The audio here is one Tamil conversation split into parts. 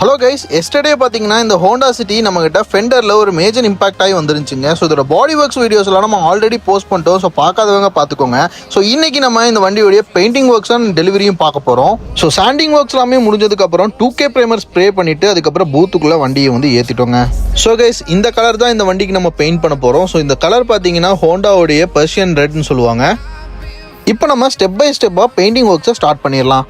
ஹலோ கைஸ், எஸ்டர்டே பார்த்தீங்கன்னா இந்த ஹோண்டா சிட்டி நம்மகிட்ட ஃபெண்டரில் ஒரு மேஜர் இம்பாக்ட் ஆகி வந்துருந்துச்சுங்க. ஸோ இதோட பாடி ஒர்க்ஸ் வீடியோஸ்லாம் நம்ம ஆல்ரெடி போஸ்ட் பண்ணிட்டோம். ஸோ பார்க்காதவங்க பார்த்துக்கோங்க. ஸோ இன்னைக்கு நம்ம இந்த வண்டியோடைய பெயிண்டிங் ஒர்க்ஸ் அண்ட் டெலிவரியும் பார்க்க போகிறோம். ஸோ சாண்டிங் ஒர்க்ஸ் எல்லாமே முடிஞ்சதுக்கப்புறம் 2K ப்ரைமர் ஸ்ப்ரே பண்ணிவிட்டு அதுக்கப்புறம் பூத்துக்குள்ளே வண்டியை வந்து ஏற்றிட்டோங்க. ஸோ கைஸ், இந்த கலர் தான் இந்த வண்டிக்கு நம்ம பெயிண்ட் பண்ண போகிறோம். ஸோ இந்த கலர் பார்த்தீங்கன்னா ஹோண்டாவுடைய பர்ஷியன் ரெட்னு சொல்லுவாங்க. இப்போ நம்ம ஸ்டெப் பை ஸ்டெப்பாக பெயிண்டிங் ஒர்க்ஸை ஸ்டார்ட் பண்ணிடலாம்.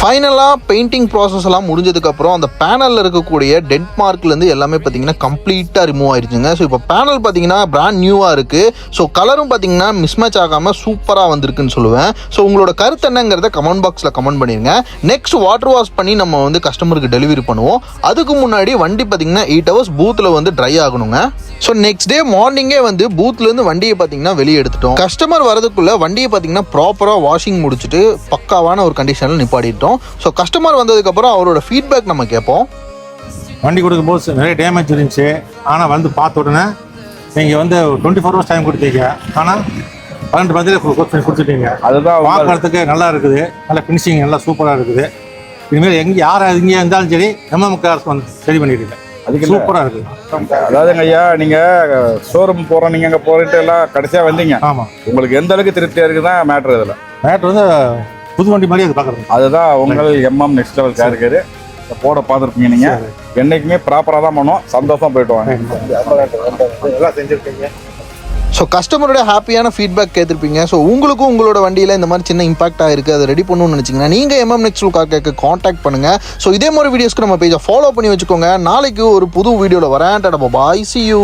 ஃபைனலாக பெயிண்டிங் ப்ராசஸ் எல்லாம் முடிஞ்சதுக்கப்புறம் அந்த பேனலில் இருக்கக்கூடிய டென்ட் மார்க்லேருந்து எல்லாமே பார்த்தீங்கன்னா கம்ப்ளீட்டாக ரிமூவ் ஆயிடுச்சுங்க. ஸோ இப்போ பேனல் பார்த்தீங்கன்னா பிராண்ட் நியூவாக இருக்குது. ஸோ கலரும் பார்த்தீங்கன்னா மிஸ்மேட்ச் ஆகாமல் சூப்பராக வந்திருக்குன்னு சொல்லுவேன். ஸோ உங்களோட கருத்து என்னங்கிறத கமெண்ட் பாக்ஸில் கமெண்ட் பண்ணிடுங்க. நெக்ஸ்ட் வாட்டர் வாஷ் பண்ணி நம்ம வந்து கஸ்டமருக்கு டெலிவரி பண்ணுவோம். அதுக்கு முன்னாடி வண்டி பார்த்தீங்கன்னா 8 hours பூத்தில் வந்து ட்ரை ஆகணுங்க. ஸோ நெக்ஸ்ட் டே மார்னிங்கே வந்து பூத்லேருந்து வண்டியை பார்த்தீங்கன்னா வெளியே எடுத்துட்டோம். கஸ்டமர் வரதுக்குள்ளே வண்டியை பார்த்தீங்கன்னா ப்ராப்பராக வாஷிங் முடிச்சுட்டு பக்காவான ஒரு கண்டிஷனில் நிப்பாட்டிட்டோம். ஸோ கஸ்டமர் வந்ததுக்கப்புறம் அவரோட ஃபீட்பேக் நம்ம கேட்போம். வண்டி கொடுக்கும்போது நிறைய டேமேஜ் இருந்துச்சு. ஆனால் வந்து பார்த்த உடனே நீங்கள் வந்து 24 hours டைம் கொடுத்தீங்க. ஆனால் 12 மணிலே கொடுத்துட்டீங்க. அதுதான் பார்க்கறதுக்கு நல்லா இருக்குது. நல்ல ஃபினிஷிங் நல்லா சூப்பராக இருக்குது. இனிமேல் யார் இங்கே இருந்தாலும் சரி கார்ஸ் வந்து சரி பண்ணிடுங்க. அதுக்கு சூப்பராக இருக்குது. அதாவதுங்க ஐயா, நீங்கள் ஷோரூம் போகிறோம், நீங்கள் அங்கே போகிட்டு எல்லாம் கடைசியாக வந்தீங்க. ஆமாம், உங்களுக்கு எந்த அளவுக்கு திருப்தியாக இருக்குது தான் மேட்ரு. இதில் மேட்ரு வந்து புது வண்டி மாதிரி அது பார்க்குறது. அதுதான் உங்கள் எம்எம் நெக்ஸ்ட் லெவல் கேருக்காரு போட பார்த்துருப்பீங்க. நீங்கள் என்றைக்குமே ப்ராப்பராக தான் பண்ணோம். சந்தோஷம் போயிட்டு வாங்க. எல்லாம் செஞ்சுருக்கீங்க. ஸோ கஸ்டமரோட ஹாப்பியான ஃபீட்பேக் கேட்டிருப்பீங்க. ஸோ உங்களுக்கும் உங்களோட வண்டியில் இந்த மாதிரி சின்ன இம்பாக்ட் ஆகிருக்கு, அதை ரெடி பண்ணணும்னு நினச்சிங்கன்னா நீங்கள் எம்எம் நெக்ஸ்ட் கார் கேட்க காண்டாக்ட் பண்ணுங்கள். ஸோ இதே மாதிரி வீடியோஸ்க்கு நம்ம பேஜை ஃபாலோ பண்ணி வச்சுக்கோங்க. நாளைக்கு ஒரு புது வீடியோவில் வரேன். டாடா பாய், see you.